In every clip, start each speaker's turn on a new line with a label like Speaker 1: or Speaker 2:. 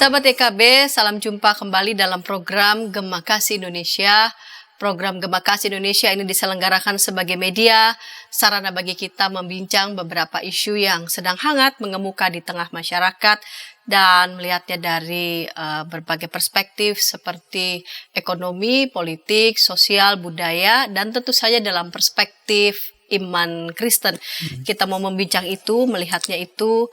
Speaker 1: Sahabat EKB, salam jumpa kembali dalam program Gema Kasih Indonesia. Program Gema Kasih Indonesia ini diselenggarakan sebagai media, sarana bagi kita membincang beberapa isu yang sedang hangat mengemuka di tengah masyarakat dan melihatnya dari berbagai perspektif seperti ekonomi, politik, sosial, budaya, dan tentu saja dalam perspektif iman Kristen. Kita mau membincang itu, melihatnya itu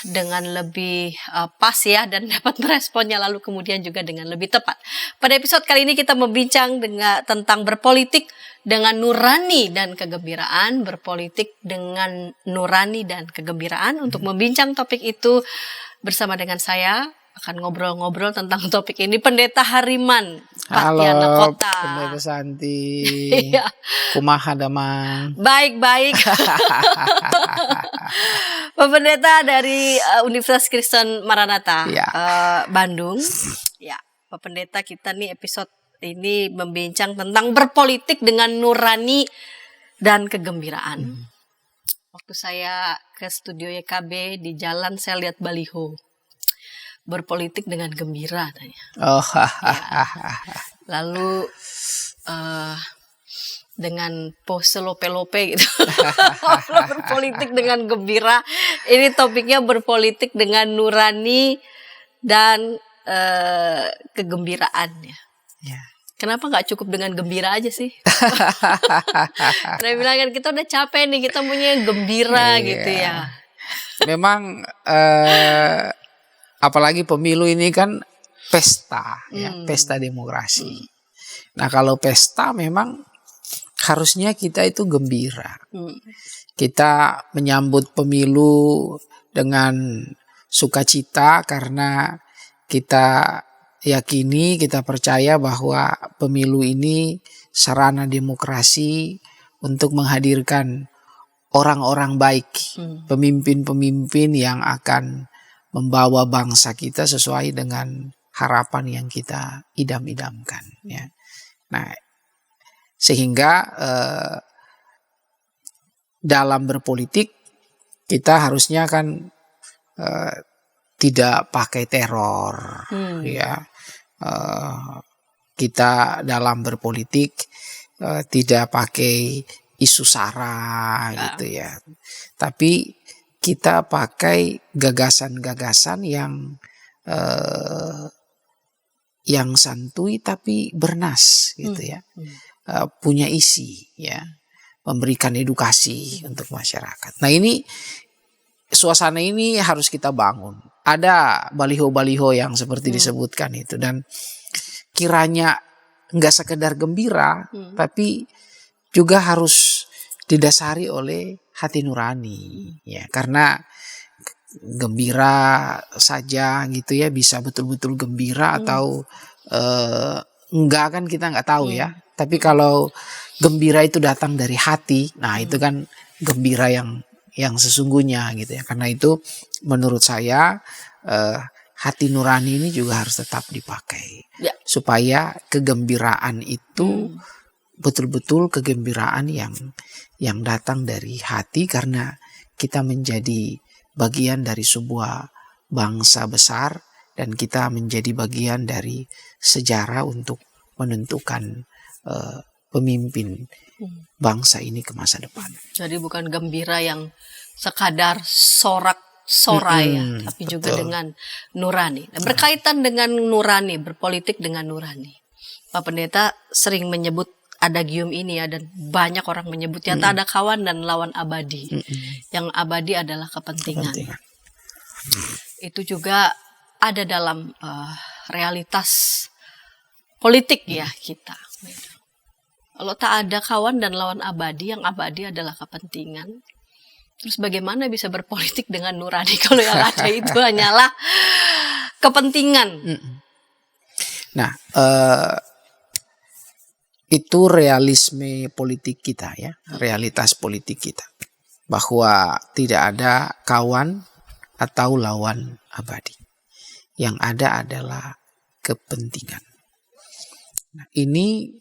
Speaker 1: dengan lebih pas ya, dan dapat meresponnya lalu kemudian juga dengan lebih tepat. Pada episode kali ini kita membincang tentang berpolitik dengan nurani dan kegembiraan, berpolitik dengan nurani dan kegembiraan. Untuk membincang topik itu bersama dengan saya akan ngobrol-ngobrol tentang topik ini Pendeta Hariman Patiana Kota.
Speaker 2: Pendeta Santi. Kumaha damang.
Speaker 1: Baik-baik. Pak Pendeta dari Universitas Kristen Maranatha Bandung. Ya, Pak Pendeta, kita nih episode ini membincang tentang berpolitik dengan nurani dan kegembiraan. Waktu saya ke studio YKB di jalan saya lihat baliho. Berpolitik dengan gembira tanya. Lalu dengan pose lope-lope gitu. Berpolitik dengan gembira. Ini topiknya berpolitik dengan nurani dan kegembiraannya. Kenapa nggak cukup dengan gembira aja sih? Saya bilang kan kita udah capek nih, kita punya gembira gitu ya.
Speaker 2: Memang apalagi pemilu ini kan pesta, pesta demokrasi. Nah, kalau pesta memang harusnya kita itu gembira. Kita menyambut pemilu dengan sukacita karena kita yakini, kita percaya bahwa pemilu ini sarana demokrasi untuk menghadirkan orang-orang baik, pemimpin-pemimpin yang akan membawa bangsa kita sesuai dengan harapan yang kita idam-idamkan. Ya. Nah, sehingga dalam berpolitik kita harusnya kan tidak pakai teror, ya. Kita dalam berpolitik tidak pakai isu sara gitu ya. Tapi kita pakai gagasan-gagasan yang santuy tapi bernas gitu ya. Punya isi ya, memberikan edukasi untuk masyarakat. Nah, ini suasana ini harus kita bangun. Ada baliho-baliho yang seperti disebutkan itu, dan kiranya nggak sekedar gembira, tapi juga harus didasari oleh hati nurani ya, karena gembira saja gitu ya bisa betul-betul gembira atau enggak kan kita nggak tahu ya. Tapi kalau gembira itu datang dari hati, nah itu kan gembira yang sesungguhnya gitu ya. Karena itu menurut saya hati nurani ini juga harus tetap dipakai supaya kegembiraan itu betul-betul kegembiraan yang datang dari hati, karena kita menjadi bagian dari sebuah bangsa besar dan kita menjadi bagian dari sejarah untuk menentukan pemimpin bangsa ini ke masa depan.
Speaker 1: Jadi bukan gembira yang sekadar sorak-sorai, tapi juga dengan nurani. Nah, berkaitan dengan nurani, berpolitik dengan nurani. Pak Pendeta sering menyebut adagium ini ya, dan banyak orang menyebutnya tak ada kawan dan lawan abadi. Yang abadi adalah kepentingan. Itu juga ada dalam realitas politik ya kita. Kalau tak ada kawan dan lawan abadi, yang abadi adalah kepentingan. Terus bagaimana bisa berpolitik dengan nurani kalau yang ada itu hanyalah kepentingan?
Speaker 2: Nah, itu realisme politik kita ya, realitas politik kita. Bahwa tidak ada kawan atau lawan abadi. Yang ada adalah kepentingan. Nah, ini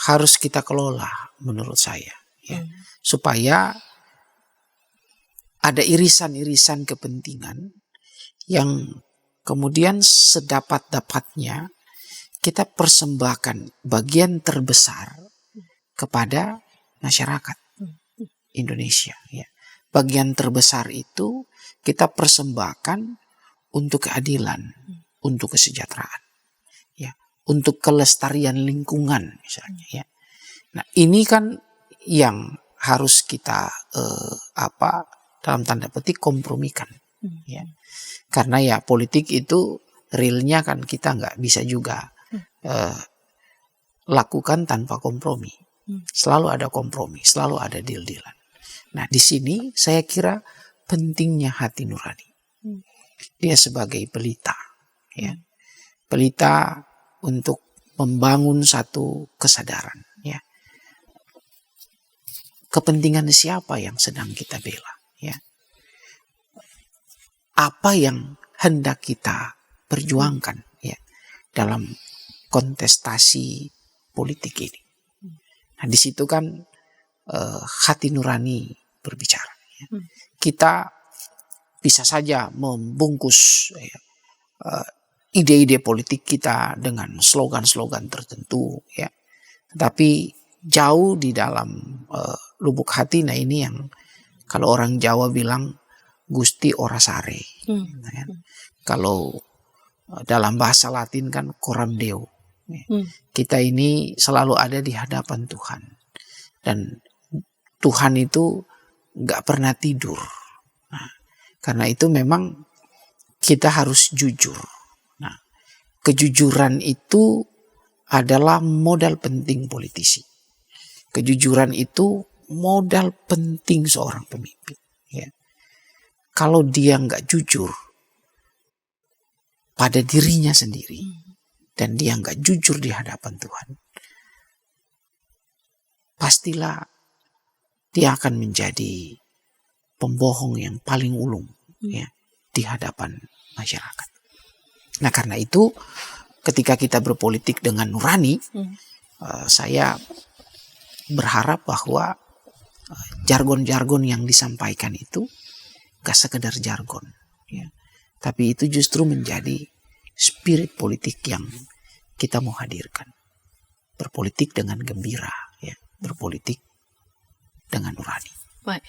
Speaker 2: harus kita kelola menurut saya ya, supaya ada irisan-irisan kepentingan yang kemudian sedapat-dapatnya kita persembahkan bagian terbesar kepada masyarakat Indonesia. Ya. Bagian terbesar itu kita persembahkan untuk keadilan, untuk kesejahteraan, ya, untuk kelestarian lingkungan misalnya. Ya. Nah ini kan yang harus kita dalam tanda petik kompromikan. Ya. Karena ya politik itu realnya kan kita nggak bisa juga lakukan tanpa kompromi. Selalu ada kompromi, selalu ada deal-dealan. Nah di sini saya kira pentingnya hati nurani. Dia sebagai pelita, ya, pelita untuk membangun satu kesadaran. Ya. Kepentingan siapa yang sedang kita bela? Ya. Apa yang hendak kita perjuangkan, ya, dalam kontestasi politik ini. Nah, di situ kan hati nurani berbicara. Ya. Kita bisa saja membungkus ide-ide politik kita dengan slogan-slogan tertentu, ya. Tapi jauh di dalam lubuk hati, nah ini yang kalau orang Jawa bilang Gusti ora sare. Ya. Kalau dalam bahasa Latin kan coram Deo. Kita ini selalu ada di hadapan Tuhan. Dan Tuhan itu gak pernah tidur. Nah, karena itu memang kita harus jujur. Nah, kejujuran itu adalah modal penting politisi. Kejujuran itu modal penting seorang pemimpin. Ya. Kalau dia gak jujur pada dirinya sendiri dan dia gak jujur di hadapan Tuhan, pastilah dia akan menjadi pembohong yang paling ulung, ya, di hadapan masyarakat. Nah karena itu ketika kita berpolitik dengan nurani, saya berharap bahwa jargon-jargon yang disampaikan itu gak sekedar jargon, ya, tapi itu justru menjadi spirit politik yang kita mau hadirkan. Berpolitik dengan gembira, ya, berpolitik dengan nurani.
Speaker 1: Baik.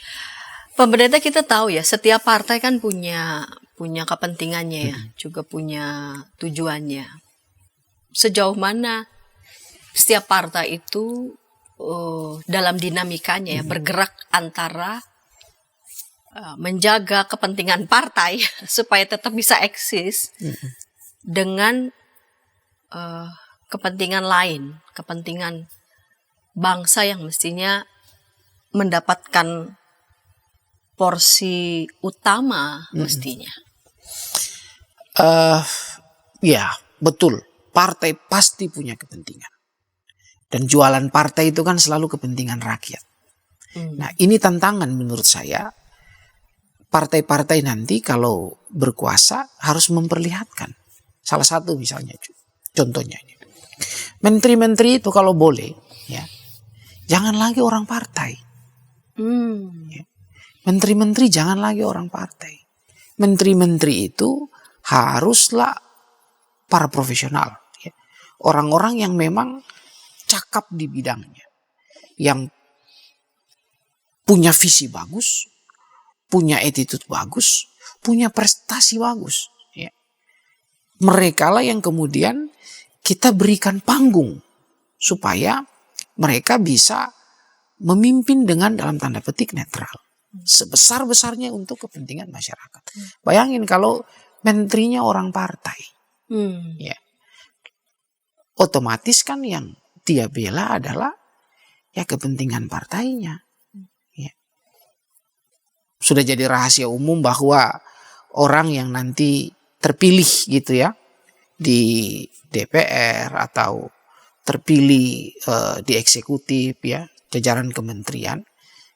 Speaker 1: Pak Pendeta, kita tahu ya setiap partai kan punya kepentingannya, ya, juga punya tujuannya. Sejauh mana setiap partai itu dalam dinamikanya, ya, bergerak antara menjaga kepentingan partai supaya tetap bisa eksis dengan kepentingan lain, kepentingan bangsa yang mestinya mendapatkan porsi utama mestinya.
Speaker 2: Ya betul, partai pasti punya kepentingan. Dan jualan partai itu kan selalu kepentingan rakyat. Nah ini tantangan menurut saya. Partai-partai nanti kalau berkuasa harus memperlihatkan. Salah satu misalnya, contohnya ini. Menteri-menteri itu kalau boleh, ya, jangan lagi orang partai. Ya. Menteri-menteri jangan lagi orang partai. Menteri-menteri itu haruslah para profesional. Ya. Orang-orang yang memang cakap di bidangnya. Yang punya visi bagus, punya attitude bagus, punya prestasi bagus. Ya. Mereka lah yang kemudian kita berikan panggung supaya mereka bisa memimpin dengan dalam tanda petik netral. Sebesar-besarnya untuk kepentingan masyarakat. Bayangin kalau menterinya orang partai. Ya. Otomatis kan yang dia bela adalah ya kepentingan partainya. Sudah jadi rahasia umum bahwa orang yang nanti terpilih gitu ya di DPR atau terpilih di eksekutif ya jajaran kementerian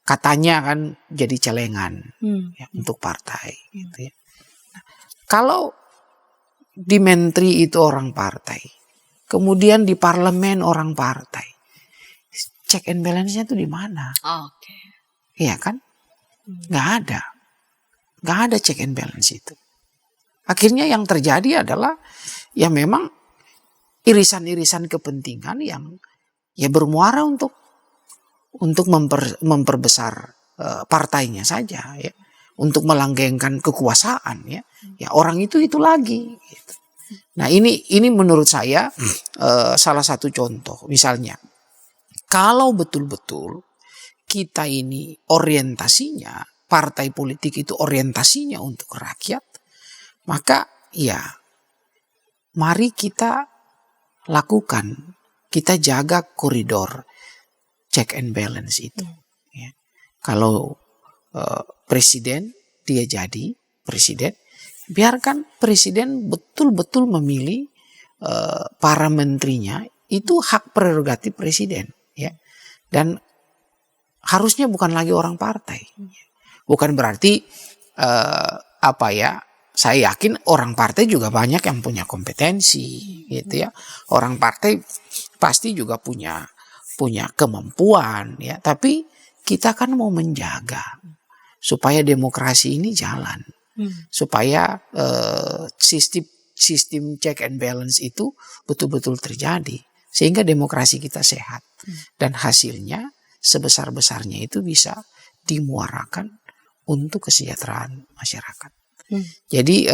Speaker 2: katanya kan jadi celengan ya, untuk partai gitu ya. Nah, kalau di menteri itu orang partai, kemudian di parlemen orang partai, check and balance-nya itu di mana? Iya kan? Nggak ada check and balance itu. akhirnya yang terjadi adalah ya memang irisan-irisan kepentingan yang ya bermuara untuk memperbesar partainya saja, ya, untuk melanggengkan kekuasaan, ya. Ya orang itu lagi. Gitu. Nah ini menurut saya salah satu contoh. Misalnya kalau betul-betul kita ini orientasinya, partai politik itu orientasinya untuk rakyat, maka ya mari kita lakukan, kita jaga koridor check and balance itu. Ya. Kalau presiden, dia jadi presiden, biarkan presiden betul-betul memilih para menterinya, itu hak prerogatif presiden. Ya. Dan harusnya bukan lagi orang partai. Bukan berarti saya yakin orang partai juga banyak yang punya kompetensi, gitu ya. Orang partai pasti juga punya kemampuan, ya. Tapi kita kan mau menjaga supaya demokrasi ini jalan, supaya sistem check and balance itu betul-betul terjadi, sehingga demokrasi kita sehat dan hasilnya sebesar-besarnya itu bisa dimuarakan untuk kesejahteraan masyarakat. Jadi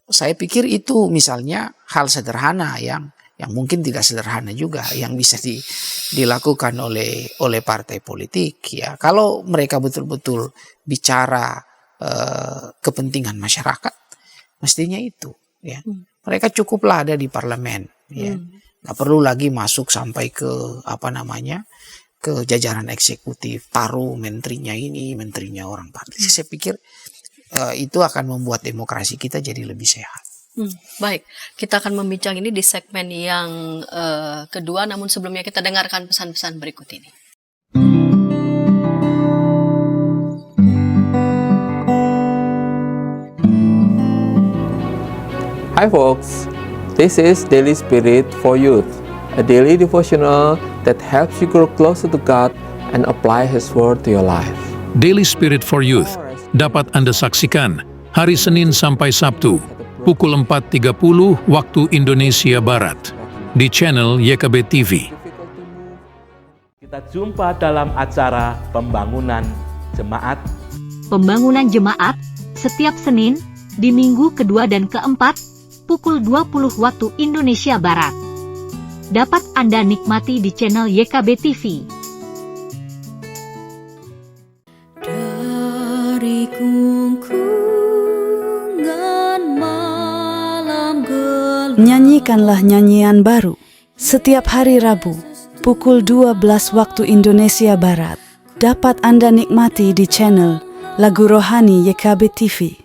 Speaker 2: saya pikir itu misalnya hal sederhana yang mungkin tidak sederhana juga yang bisa dilakukan oleh partai politik, ya. Kalau mereka betul-betul bicara kepentingan masyarakat, mestinya itu, ya. Mereka cukuplah ada di parlemen, ya. Nggak perlu lagi masuk sampai ke ke jajaran eksekutif, taruh menterinya ini, menterinya orang partai. Saya pikir itu akan membuat demokrasi kita jadi lebih sehat.
Speaker 1: Baik, kita akan membincang ini di segmen yang kedua, namun sebelumnya kita dengarkan pesan-pesan berikut ini.
Speaker 3: Hi folks, this is Daily Spirit for Youth, a daily devotional that helps you grow closer to God and apply His Word to your life.
Speaker 4: Daily Spirit for Youth dapat Anda saksikan hari Senin sampai Sabtu pukul 4.30 waktu Indonesia Barat di channel YKB TV.
Speaker 5: Kita jumpa dalam acara Pembangunan Jemaat.
Speaker 6: Pembangunan Jemaat setiap Senin di minggu kedua dan keempat pukul 20 waktu Indonesia Barat. Dapat Anda nikmati di channel YKB TV.
Speaker 7: Dari kungkungan malam gelap.
Speaker 8: Nyanyikanlah nyanyian baru setiap hari Rabu pukul 12 waktu Indonesia Barat. Dapat Anda nikmati di channel Lagu Rohani YKB TV.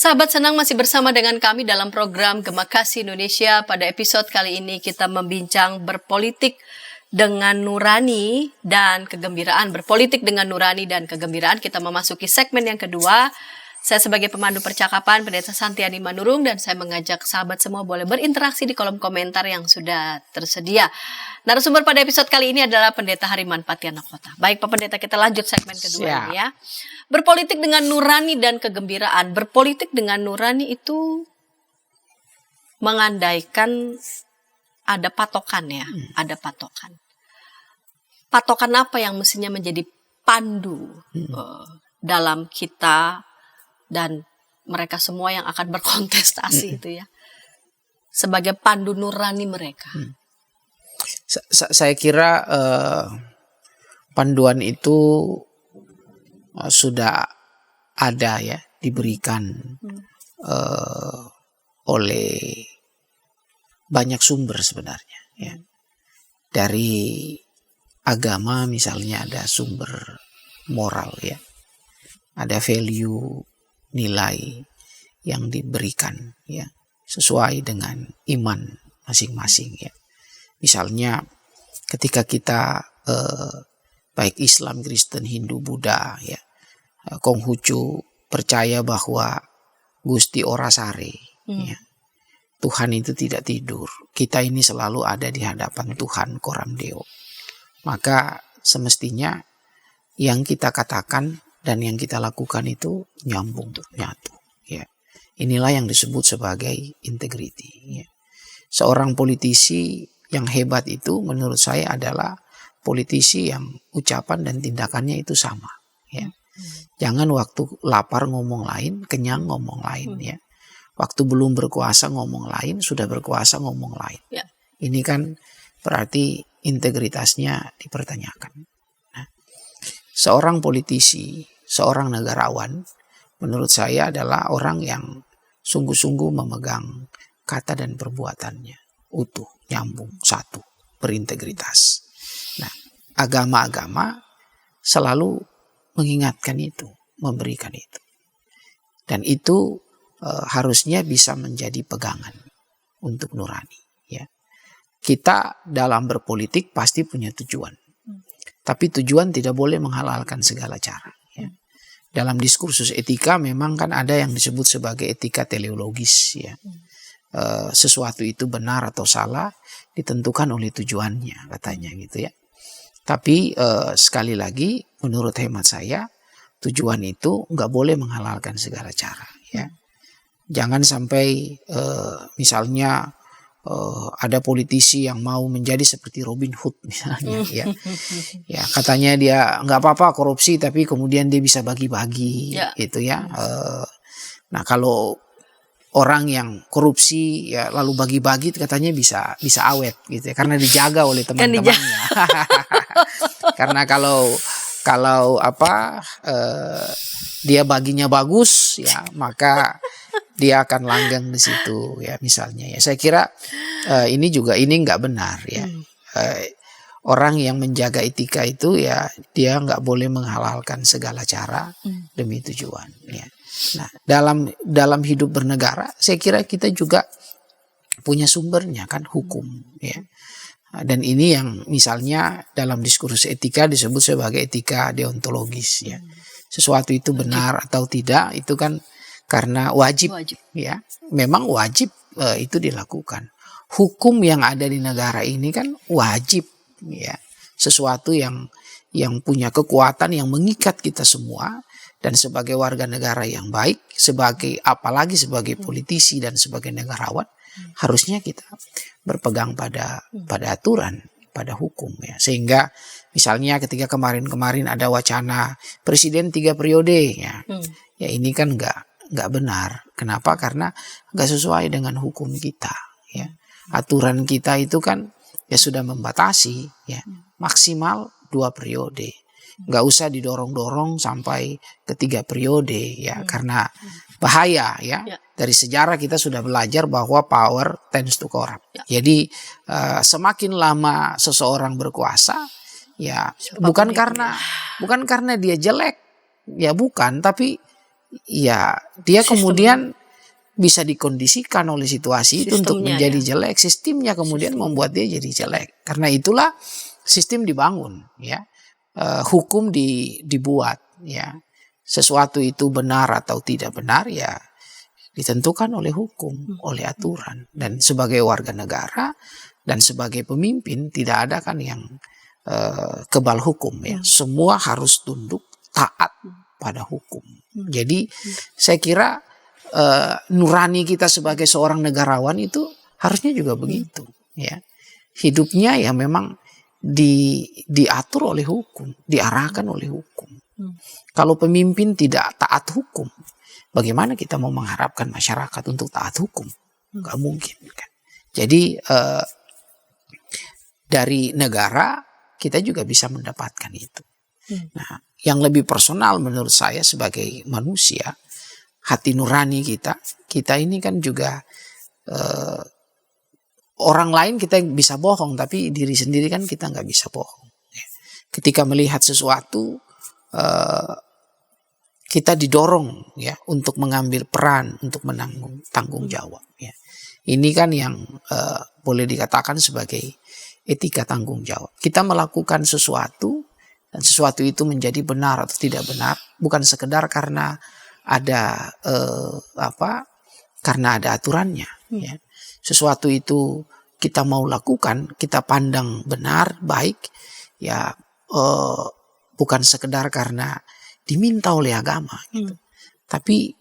Speaker 1: Sahabat senang masih bersama dengan kami dalam program Gema Kasih Indonesia. Pada episode kali ini kita membincang berpolitik dengan nurani dan kegembiraan. Berpolitik dengan nurani dan kegembiraan. Kita memasuki segmen yang kedua. Saya sebagai pemandu percakapan, Pendeta Santiani Manurung, dan saya mengajak sahabat semua boleh berinteraksi di kolom komentar yang sudah tersedia. Narasumber pada episode kali ini adalah Pendeta Hariman Patiana Kota. Baik Pak Pendeta, kita lanjut segmen kedua ini ya. Berpolitik dengan nurani dan kegembiraan. Berpolitik dengan nurani itu mengandaikan ada patokan ya, ada patokan. Patokan apa yang mestinya menjadi pandu dalam kita dan mereka semua yang akan berkontestasi itu ya, sebagai pandu nurani mereka.
Speaker 2: Saya kira panduan itu sudah ada ya, diberikan oleh banyak sumber sebenarnya ya. Dari agama misalnya ada sumber moral ya, ada value, nilai yang diberikan ya sesuai dengan iman masing-masing ya. Misalnya ketika kita baik Islam, Kristen, Hindu, Buddha ya, Konghucu percaya bahwa Gusti Ora Sare ya, Tuhan itu tidak tidur. Kita ini selalu ada di hadapan Tuhan Koram Deo. Maka semestinya yang kita katakan dan yang kita lakukan itu nyambung, nyatu. Ya. Inilah yang disebut sebagai integrity. Ya. Seorang politisi yang hebat itu menurut saya adalah politisi yang ucapan dan tindakannya itu sama. Ya. Jangan waktu lapar ngomong lain, kenyang ngomong lain. Ya. Waktu belum berkuasa ngomong lain, sudah berkuasa ngomong lain.
Speaker 1: Ya.
Speaker 2: Ini kan berarti integritasnya dipertanyakan. Nah, seorang politisi, seorang negarawan, menurut saya adalah orang yang sungguh-sungguh memegang kata dan perbuatannya utuh, nyambung, satu, berintegritas. Nah, agama-agama selalu mengingatkan itu, memberikan itu. Dan itu harusnya bisa menjadi pegangan untuk nurani. Ya. Kita dalam berpolitik pasti punya tujuan. Tapi tujuan tidak boleh menghalalkan segala cara. Ya. Dalam diskursus etika memang kan ada yang disebut sebagai etika teleologis. Ya. Sesuatu itu benar atau salah ditentukan oleh tujuannya katanya gitu ya. Tapi sekali lagi menurut hemat saya tujuan itu nggak boleh menghalalkan segala cara. Ya. Jangan sampai misalnya ada politisi yang mau menjadi seperti Robin Hood misalnya ya. Ya katanya dia nggak apa-apa korupsi tapi kemudian dia bisa bagi-bagi gitu ya. Nah kalau orang yang korupsi ya lalu bagi-bagi katanya bisa awet gitu ya karena dijaga oleh teman-temannya. Karena kalau dia baginya bagus ya maka dia akan langgeng di situ ya misalnya ya. Saya kira ini nggak benar ya. Orang yang menjaga etika itu ya dia nggak boleh menghalalkan segala cara demi tujuan ya. Nah dalam hidup bernegara saya kira kita juga punya sumbernya kan hukum ya. Dan ini yang misalnya dalam diskursus etika disebut sebagai etika deontologis ya. Sesuatu itu benar atau tidak itu kan karena wajib. Ya. Memang wajib itu dilakukan. Hukum yang ada di negara ini kan wajib ya. Sesuatu yang punya kekuatan yang mengikat kita semua dan sebagai warga negara yang baik, apalagi sebagai politisi dan sebagai negarawan harusnya kita berpegang pada aturan, pada hukum ya. Sehingga misalnya ketika kemarin ada wacana presiden 3 periode ya. Ya ini kan enggak benar. Kenapa? Karena enggak sesuai dengan hukum kita ya. Aturan kita itu kan ya sudah membatasi ya maksimal 2 periode. Enggak usah didorong-dorong sampai ke 3 periode ya karena bahaya ya. Dari sejarah kita sudah belajar bahwa power tends to corrupt. Jadi semakin lama seseorang berkuasa ya bukan karena dia jelek ya bukan, tapi ya dia kemudian bisa dikondisikan oleh situasi itu untuk menjadi jelek. Sistemnya kemudian membuat dia jadi jelek. Karena itulah sistem dibangun ya. Hukum dibuat ya. Sesuatu itu benar atau tidak benar ya ditentukan oleh hukum, oleh aturan. Dan sebagai warga negara dan sebagai pemimpin tidak ada kan yang kebal hukum ya. Semua harus tunduk taat pada hukum. Jadi saya kira nurani kita sebagai seorang negarawan itu harusnya juga begitu ya. Hidupnya ya memang diatur oleh hukum, diarahkan oleh hukum. Kalau pemimpin tidak taat hukum, bagaimana kita mau mengharapkan masyarakat untuk taat hukum? Nggak mungkin kan. Jadi dari negara kita juga bisa mendapatkan itu. Nah, yang lebih personal menurut saya sebagai manusia, hati nurani kita ini kan juga orang lain kita bisa bohong, tapi diri sendiri kan kita nggak bisa bohong. ketika melihat sesuatu kita didorong ya untuk mengambil peran, untuk menanggung tanggung jawab ya. Ini kan yang boleh dikatakan sebagai etika tanggung jawab. Kita melakukan sesuatu dan sesuatu itu menjadi benar atau tidak benar bukan sekedar karena ada karena ada aturannya ya. Sesuatu itu kita mau lakukan, kita pandang benar, baik ya, bukan sekedar karena diminta oleh agama gitu. Tapi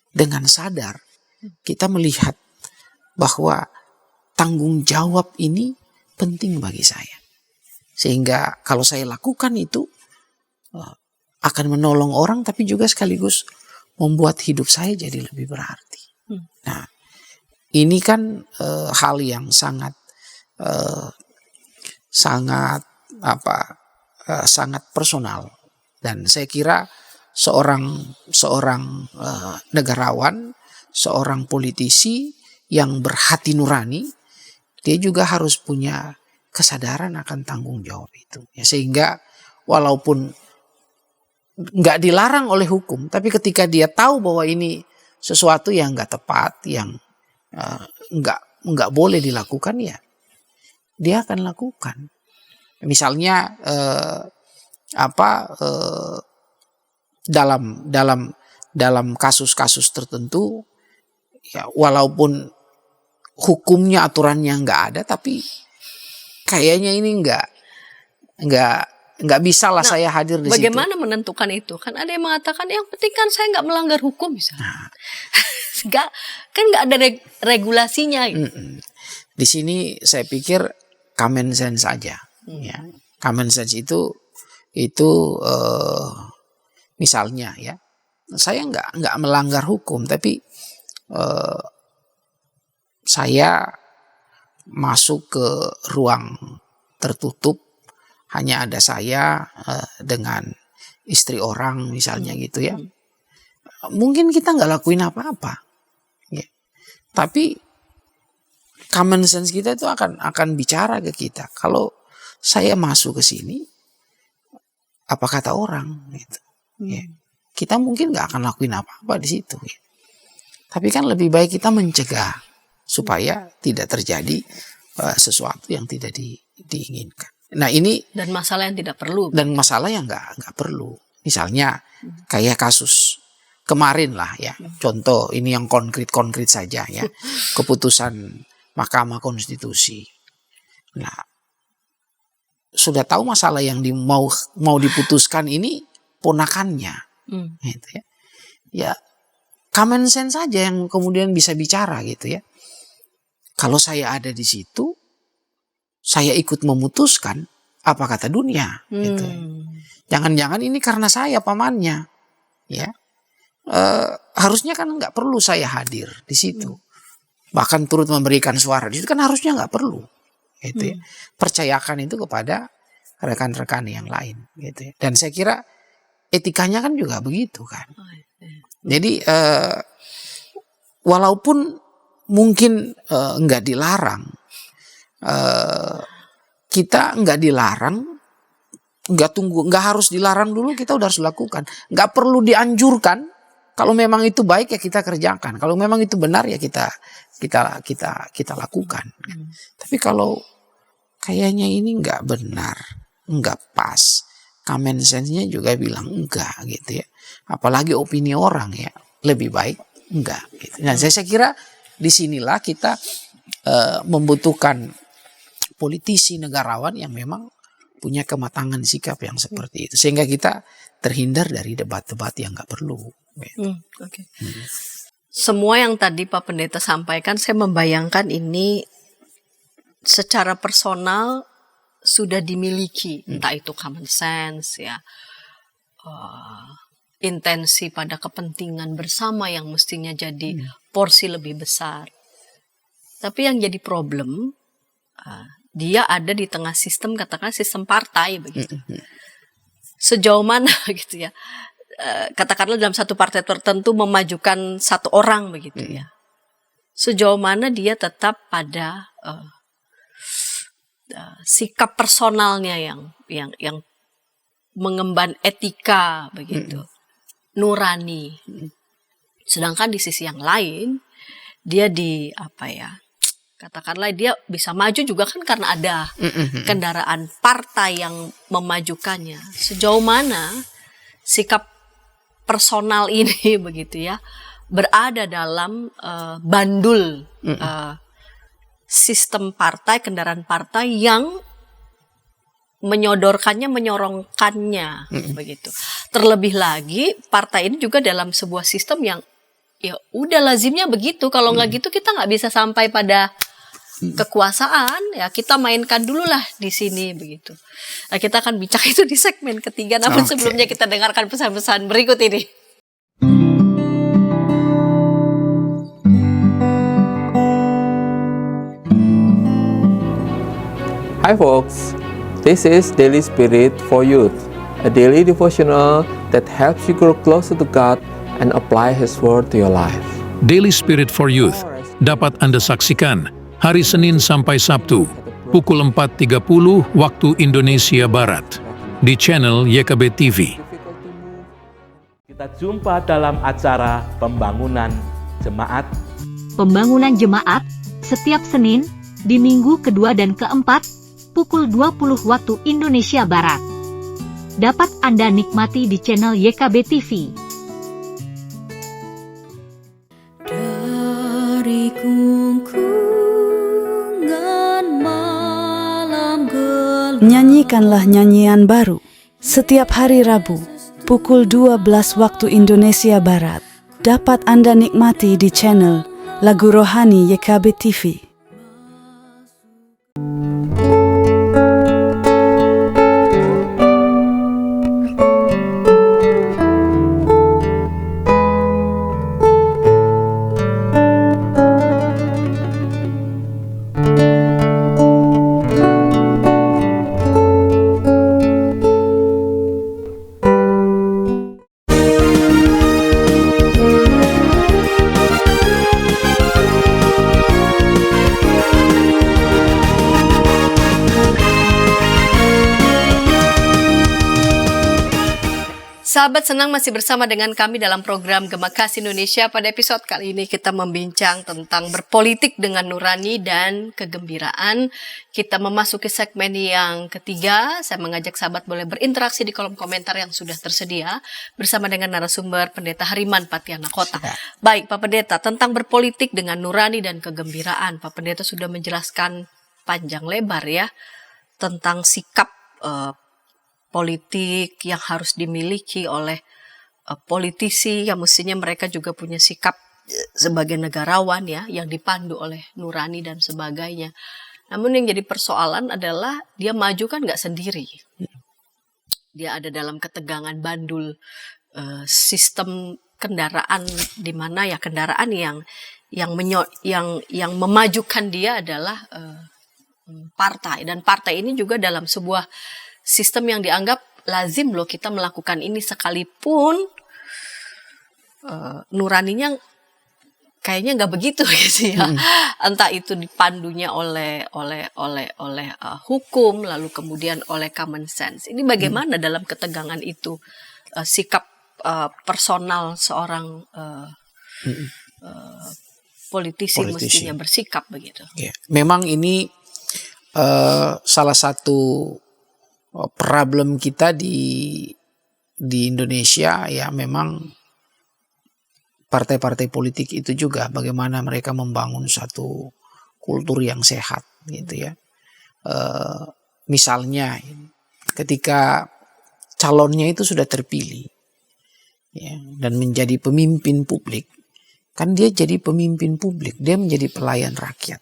Speaker 2: dengan sadar kita melihat bahwa tanggung jawab ini penting bagi saya. Sehingga kalau saya lakukan itu akan menolong orang tapi juga sekaligus membuat hidup saya jadi lebih berarti. Nah, ini kan hal yang sangat sangat personal, dan saya kira seorang negarawan, seorang politisi yang berhati nurani, dia juga harus punya kesadaran akan tanggung jawab itu ya, sehingga walaupun nggak dilarang oleh hukum, tapi ketika dia tahu bahwa ini sesuatu yang nggak tepat, yang nggak boleh dilakukan, ya dia akan lakukan. Misalnya dalam kasus-kasus tertentu ya, walaupun hukumnya, aturannya nggak ada, tapi kayaknya ini nggak bisa lah saya hadir di situ.
Speaker 1: Bagaimana menentukan itu? Kan ada yang mengatakan yang penting kan saya nggak melanggar hukum misalnya. Nggak ada regulasinya. Gitu.
Speaker 2: Di sini saya pikir common sense saja. Ya, common sense itu misalnya ya, saya nggak melanggar hukum, tapi saya masuk ke ruang tertutup, hanya ada saya dengan istri orang misalnya gitu ya. Mungkin kita nggak lakuin apa-apa, ya. Tapi common sense kita itu akan bicara ke kita. Kalau saya masuk ke sini, apa kata orang gitu. Ya. Kita mungkin nggak akan lakuin apa-apa di situ. Ya. Tapi kan lebih baik kita mencegah supaya tidak terjadi sesuatu yang tidak diinginkan. Nah ini
Speaker 1: dan masalah yang tidak perlu.
Speaker 2: Dan masalah yang nggak perlu. Misalnya kayak kasus kemarin lah ya. Contoh ini yang konkret saja ya. Keputusan Mahkamah Konstitusi. Nah, sudah tahu masalah yang mau diputuskan ini ponakannya. Gitu ya. Ya common sense saja yang kemudian bisa bicara gitu ya. Kalau saya ada di situ, saya ikut memutuskan, apa kata dunia gitu. Jangan-jangan ini karena saya pamannya, ya. Harusnya kan nggak perlu saya hadir di situ. Bahkan turut memberikan suara di situ kan harusnya nggak perlu. Gitu ya. Percayakan itu kepada rekan-rekan yang lain gitu ya. Dan saya kira etikanya kan juga begitu kan. Jadi walaupun mungkin nggak dilarang, kita nggak dilarang, nggak harus dilarang dulu, kita udah harus lakukan. Nggak perlu dianjurkan. Kalau memang itu baik ya kita kerjakan. Kalau memang itu benar ya kita lakukan. Tapi kalau kayaknya ini nggak benar, nggak pas, common sense-nya juga bilang enggak gitu ya. Apalagi opini orang ya, lebih baik enggak. Gitu. Nah saya kira disinilah kita membutuhkan politisi, negarawan yang memang punya kematangan sikap yang seperti itu, sehingga kita terhindar dari debat-debat yang nggak perlu. Gitu.
Speaker 1: Semua yang tadi Pak Pendeta sampaikan, saya membayangkan ini secara personal sudah dimiliki, entah itu common sense ya, intensi pada kepentingan bersama yang mestinya jadi porsi lebih besar. Tapi yang jadi problem, dia ada di tengah sistem, katakan sistem partai begitu. Sejauh mana gitu ya, katakanlah dalam satu partai tertentu memajukan satu orang begitu ya. Sejauh mana dia tetap pada sikap personalnya yang mengemban etika begitu, nurani. Sedangkan di sisi yang lain dia katakanlah dia bisa maju juga kan karena ada kendaraan partai yang memajukannya. Sejauh mana sikap personal ini begitu ya berada dalam bandul sistem partai, kendaraan partai yang menyorongkannya begitu. Terlebih lagi partai ini juga dalam sebuah sistem yang ya udah lazimnya begitu. Kalau nggak gitu kita nggak bisa sampai pada kekuasaan. Ya kita mainkan dulu lah di sini begitu. Nah, kita akan bincang itu di segmen ketiga. Namun sebelumnya kita dengarkan pesan-pesan berikut ini.
Speaker 3: Hi folks, this is Daily Spirit for Youth, a daily devotional that helps you grow closer to God and apply His Word to your life.
Speaker 4: Daily Spirit for Youth dapat Anda saksikan hari Senin sampai Sabtu pukul 4.30 waktu Indonesia Barat di channel YKB TV.
Speaker 5: Kita jumpa dalam acara pembangunan jemaat.
Speaker 6: Pembangunan jemaat setiap Senin di minggu kedua dan keempat pukul 20 waktu Indonesia Barat. Dapat Anda nikmati di channel YKB TV.
Speaker 7: Dari gungkungan malam gelap.
Speaker 8: Nyanyikanlah nyanyian baru setiap hari Rabu pukul 12 waktu Indonesia Barat. Dapat Anda nikmati di channel Lagu Rohani YKB TV.
Speaker 1: Sahabat senang masih bersama dengan kami dalam program Gema Kasih Indonesia. Pada episode kali ini kita membincang tentang berpolitik dengan nurani dan kegembiraan. Kita memasuki segmen yang ketiga. Saya mengajak sahabat boleh berinteraksi di kolom komentar yang sudah tersedia bersama dengan narasumber Pendeta Hariman Patiana Kota. Baik Pak Pendeta, tentang berpolitik dengan nurani dan kegembiraan. Pak Pendeta sudah menjelaskan panjang lebar ya tentang sikap politik yang harus dimiliki oleh politisi yang mestinya mereka juga punya sikap sebagai negarawan ya yang dipandu oleh nurani dan sebagainya. Namun yang jadi persoalan adalah dia maju kan nggak sendiri. Dia ada dalam ketegangan bandul sistem kendaraan di mana ya kendaraan yang memajukan dia adalah partai, dan partai ini juga dalam sebuah sistem yang dianggap lazim loh kita melakukan ini sekalipun nuraninya kayaknya nggak begitu gitu ya. Entah itu dipandunya oleh hukum lalu kemudian oleh common sense. Ini bagaimana dalam ketegangan itu sikap personal seorang politisi mestinya bersikap begitu.
Speaker 2: Ya, memang ini salah satu problem kita di Indonesia ya, memang partai-partai politik itu juga bagaimana mereka membangun satu kultur yang sehat gitu ya. Misalnya ketika calonnya itu sudah terpilih ya, dan menjadi pemimpin publik, kan dia jadi pemimpin publik, dia menjadi pelayan rakyat.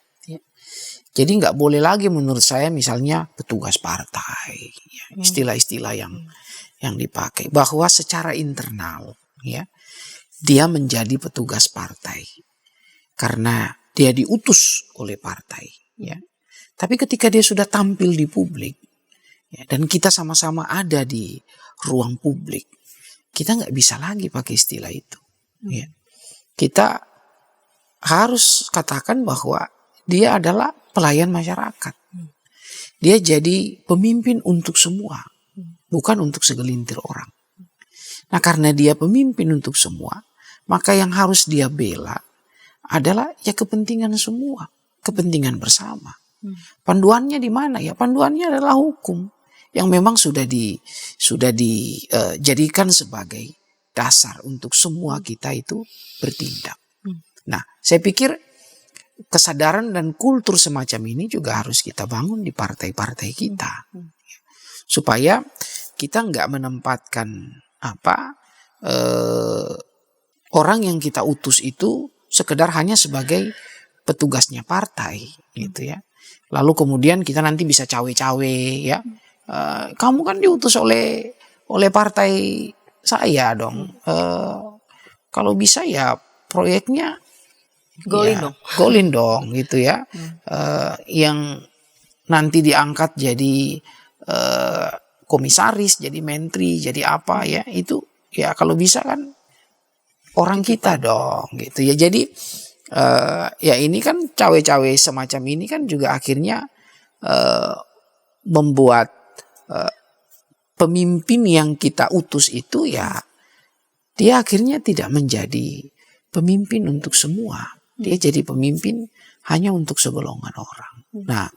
Speaker 2: Jadi nggak boleh lagi menurut saya misalnya petugas partai, ya, istilah-istilah yang dipakai, bahwa secara internal ya dia menjadi petugas partai karena dia diutus oleh partai, ya. Tapi ketika dia sudah tampil di publik ya, dan kita sama-sama ada di ruang publik, kita nggak bisa lagi pakai istilah itu. Ya. Kita harus katakan bahwa dia adalah pelayan masyarakat. dia jadi pemimpin untuk semua, bukan untuk segelintir orang. Nah, karena dia pemimpin untuk semua, maka yang harus dia bela adalah ya kepentingan semua, kepentingan bersama. Panduannya di mana ya? Panduannya adalah hukum yang memang sudah dijadikan sebagai dasar untuk semua kita itu bertindak. Nah, saya pikir kesadaran dan kultur semacam ini juga harus kita bangun di partai-partai kita, supaya kita nggak menempatkan orang yang kita utus itu sekedar hanya sebagai petugasnya partai, gitu ya. Lalu kemudian kita nanti bisa cawe-cawe, ya. Kamu kan diutus oleh partai saya dong. Kalau bisa ya proyeknya golin dong, gitu ya. Yang nanti diangkat jadi komisaris, jadi menteri, jadi apa ya, itu ya kalau bisa kan orang kita dong, gitu ya. Jadi ya ini kan cawe-cawe semacam ini kan juga akhirnya membuat pemimpin yang kita utus itu ya dia akhirnya tidak menjadi pemimpin untuk semua. Dia jadi pemimpin hanya untuk segolongan orang. Nah,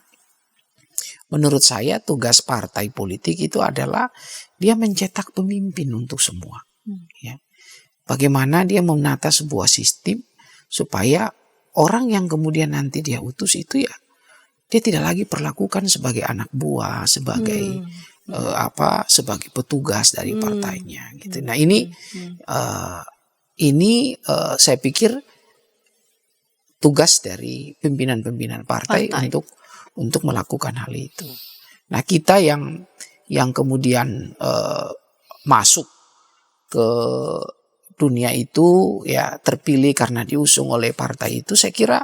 Speaker 2: menurut saya tugas partai politik itu adalah dia mencetak pemimpin untuk semua. Ya. Bagaimana dia menata sebuah sistem supaya orang yang kemudian nanti dia utus itu ya dia tidak lagi perlakukan sebagai anak buah, sebagai sebagai petugas dari partainya, gitu. Nah, ini saya pikir tugas dari pimpinan-pimpinan partai untuk melakukan hal itu. Nah, kita yang kemudian masuk ke dunia itu ya terpilih karena diusung oleh partai itu, saya kira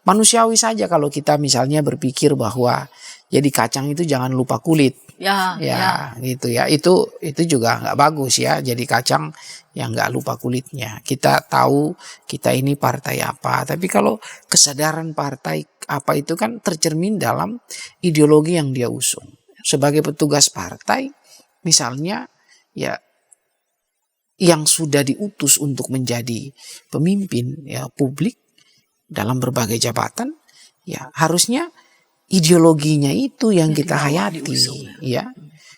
Speaker 2: manusiawi saja kalau kita misalnya berpikir bahwa jadi kacang itu jangan lupa kulit. Ya. Gitu ya. Itu juga nggak bagus ya. Jadi kacang yang nggak lupa kulitnya. Kita tahu kita ini partai apa. Tapi kalau kesadaran partai apa itu kan tercermin dalam ideologi yang dia usung. Sebagai petugas partai, misalnya ya yang sudah diutus untuk menjadi pemimpin ya publik dalam berbagai jabatan, ya harusnya ideologinya itu yang kita hayati, ya.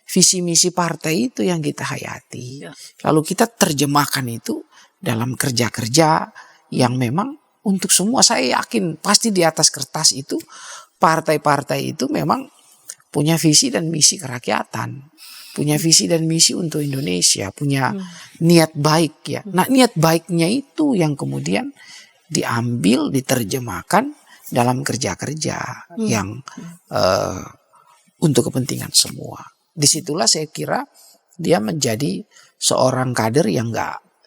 Speaker 2: Visi misi partai itu yang kita hayati. Lalu kita terjemahkan itu dalam kerja-kerja yang memang untuk semua. Saya yakin pasti di atas kertas itu partai-partai itu memang punya visi dan misi kerakyatan, punya visi dan misi untuk Indonesia, punya niat baik ya. Nah, niat baiknya itu yang kemudian diambil, diterjemahkan dalam kerja-kerja yang untuk kepentingan semua. Disitulah saya kira dia menjadi seorang kader yang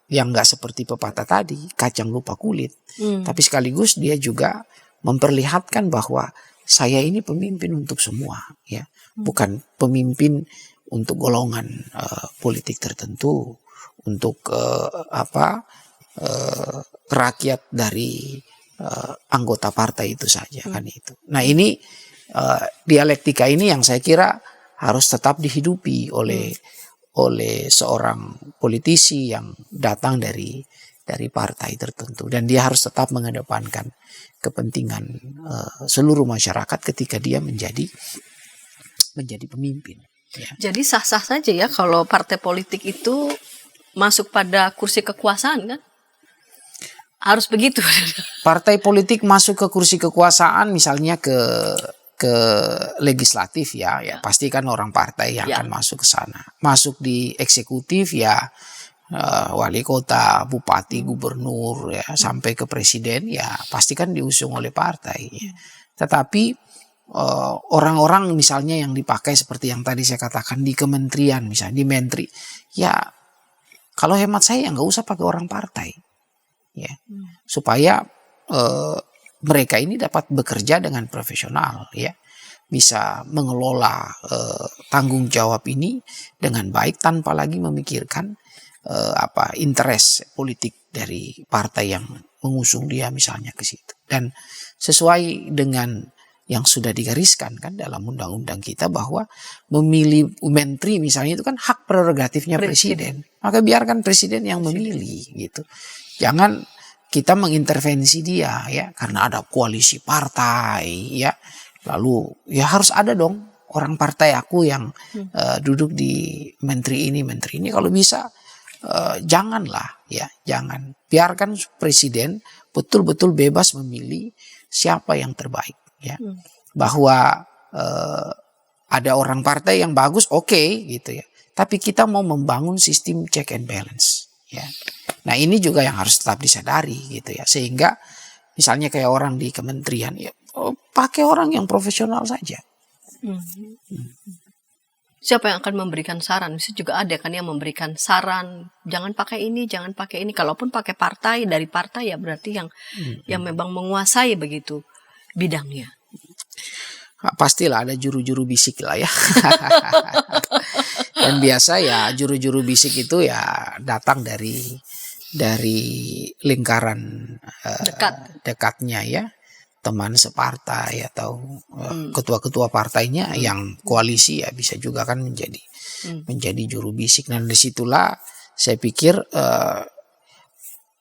Speaker 2: nggak seperti pepatah tadi, kacang lupa kulit. Tapi sekaligus dia juga memperlihatkan bahwa saya ini pemimpin untuk semua, ya, bukan pemimpin untuk golongan politik tertentu, untuk rakyat dari anggota partai itu saja kan itu. Nah, ini dialektika ini yang saya kira harus tetap dihidupi oleh seorang politisi yang datang dari partai tertentu, dan dia harus tetap mengedepankan kepentingan seluruh masyarakat ketika dia menjadi pemimpin. Ya.
Speaker 1: Jadi sah-sah saja ya kalau partai politik itu masuk pada kursi kekuasaan kan? Harus begitu.
Speaker 2: Partai politik masuk ke kursi kekuasaan misalnya ke legislatif ya pasti kan orang partai yang akan masuk ke sana. Masuk di eksekutif ya wali kota, bupati, gubernur ya sampai ke presiden ya pasti kan diusung oleh partai. Ya. Tetapi orang-orang misalnya yang dipakai seperti yang tadi saya katakan di kementerian misalnya di menteri ya kalau hemat saya nggak usah pakai orang partai. Ya, supaya mereka ini dapat bekerja dengan profesional, ya, bisa mengelola tanggung jawab ini dengan baik tanpa lagi memikirkan interest politik dari partai yang mengusung dia misalnya ke situ. Dan sesuai dengan yang sudah digariskan kan dalam undang-undang kita bahwa memilih menteri misalnya itu kan hak prerogatifnya presiden. Maka biarkan presiden yang memilih gitu. Jangan kita mengintervensi dia ya karena ada koalisi partai ya. Lalu ya harus ada dong orang partai aku yang duduk di menteri ini kalau bisa janganlah ya, jangan. Biarkan presiden betul-betul bebas memilih siapa yang terbaik ya. Bahwa ada orang partai yang bagus oke, gitu ya. Tapi kita mau membangun sistem check and balance ya. Nah, ini juga yang harus tetap disadari gitu ya. Sehingga misalnya kayak orang di kementerian ya pakai orang yang profesional saja.
Speaker 1: Siapa yang akan memberikan saran? Bisa juga ada kan yang memberikan saran, jangan pakai ini, jangan pakai ini. Kalaupun pakai partai, dari partai ya berarti yang memang menguasai begitu bidangnya.
Speaker 2: Pastilah ada juru-juru bisik lah ya. Dan biasa ya juru-juru bisik itu ya datang dari lingkaran dekatnya ya. Teman separtai atau ketua-ketua partainya yang koalisi ya bisa juga kan menjadi juru bisik. Dan disitulah saya pikir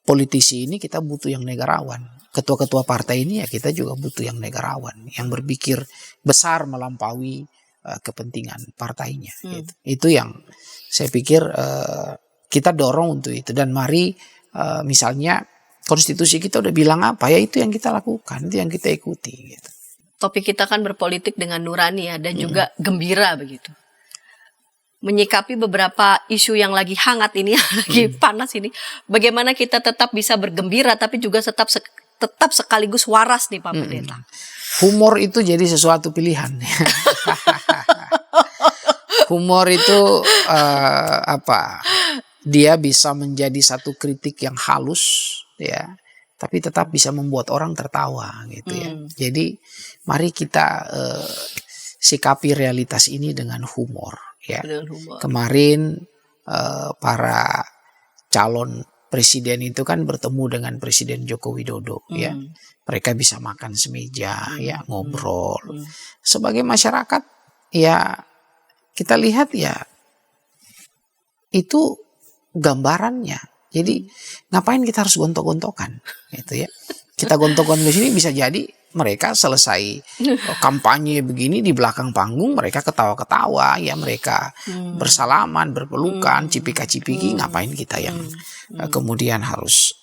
Speaker 2: politisi ini kita butuh yang negarawan. Ketua-ketua partai ini ya kita juga butuh yang negarawan, yang berpikir besar melampaui kepentingan partainya. Gitu. Itu yang saya pikir kita dorong untuk itu. Dan mari misalnya konstitusi kita udah bilang apa ya itu yang kita lakukan, itu yang kita ikuti. Gitu.
Speaker 1: Topik kita kan berpolitik dengan nurani ya dan juga gembira begitu. Menyikapi beberapa isu yang lagi hangat ini, yang lagi panas ini, bagaimana kita tetap bisa bergembira tapi juga tetap sekaligus waras nih Pak Pendeta.
Speaker 2: Humor itu jadi sesuatu pilihan. Humor itu dia bisa menjadi satu kritik yang halus ya, tapi tetap bisa membuat orang tertawa gitu ya. Jadi mari kita sikapi realitas ini dengan humor ya. Kemarin para calon presiden itu kan bertemu dengan Presiden Joko Widodo ya. Mereka bisa makan semeja ya, ngobrol. Sebagai masyarakat ya kita lihat ya itu gambarannya. Jadi ngapain kita harus gontok-gontokan gitu ya. Kita gontok-gontok di sini bisa jadi mereka selesai kampanye begini di belakang panggung mereka ketawa-ketawa ya, mereka bersalaman, berpelukan, cipika-cipiki. Ngapain kita yang kemudian harus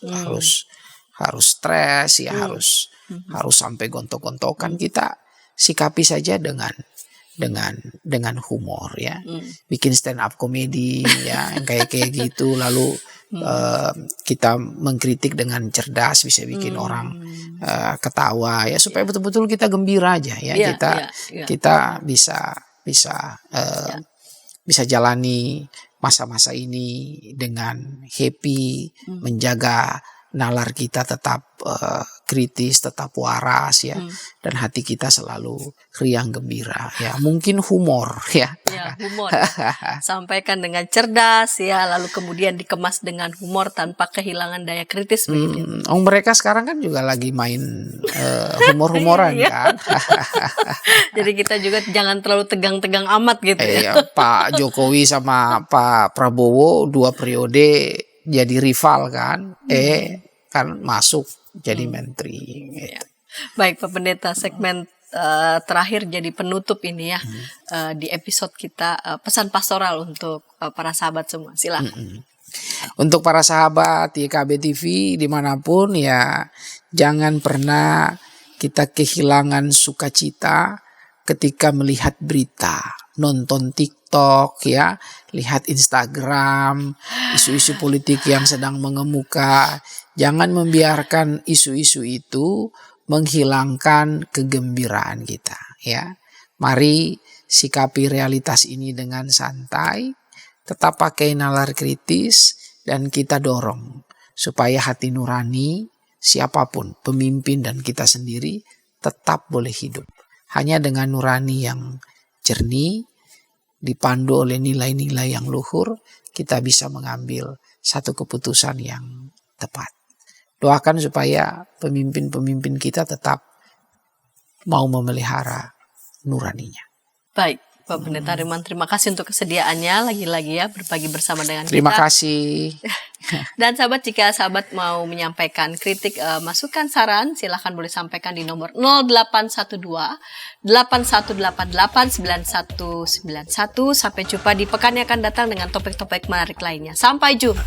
Speaker 2: stres ya, harus sampai gontok-gontokan. Kita sikapi saja dengan humor ya, bikin stand up komedi ya yang kayak gitu, lalu kita mengkritik dengan cerdas bisa bikin orang ketawa ya, supaya betul-betul kita gembira aja ya, kita bisa jalani masa-masa ini dengan happy, menjaga nalar kita tetap kritis, tetap waras ya, dan hati kita selalu riang gembira ya. Mungkin humor ya.
Speaker 1: Ya, humor. Sampaikan dengan cerdas ya, lalu kemudian dikemas dengan humor tanpa kehilangan daya kritis begitu.
Speaker 2: Mereka sekarang kan juga lagi main humor-humoran kan.
Speaker 1: Jadi kita juga jangan terlalu tegang-tegang amat gitu ya.
Speaker 2: Pak Jokowi sama Pak Prabowo 2 periode jadi rival kan, kan masuk jadi menteri. Gitu.
Speaker 1: Baik Pak Pendeta, segmen terakhir jadi penutup ini ya di episode kita, pesan pastoral untuk para sahabat semua. Silakan.
Speaker 2: Untuk para sahabat YKB TV dimanapun ya, jangan pernah kita kehilangan sukacita ketika melihat berita, nonton TikTok ya, lihat Instagram, isu-isu politik yang sedang mengemuka. Jangan membiarkan isu-isu itu menghilangkan kegembiraan kita ya. Mari sikapi realitas ini dengan santai, tetap pakai nalar kritis, dan kita dorong supaya hati nurani siapapun, pemimpin dan kita sendiri tetap boleh hidup. Hanya dengan nurani yang jernih, dipandu oleh nilai-nilai yang luhur, kita bisa mengambil satu keputusan yang tepat. Doakan supaya pemimpin-pemimpin kita tetap mau memelihara nuraninya.
Speaker 1: Baik, Pak Pendeta Riman, terima kasih untuk kesediaannya lagi-lagi ya berbagi bersama dengan
Speaker 2: Terima
Speaker 1: kita.
Speaker 2: kasih.
Speaker 1: Dan sahabat, jika sahabat mau menyampaikan kritik, masukan, saran, silahkan boleh sampaikan di nomor 0812 8188 9191. Sampai jumpa di pekan yang akan datang dengan topik-topik menarik lainnya. Sampai jumpa.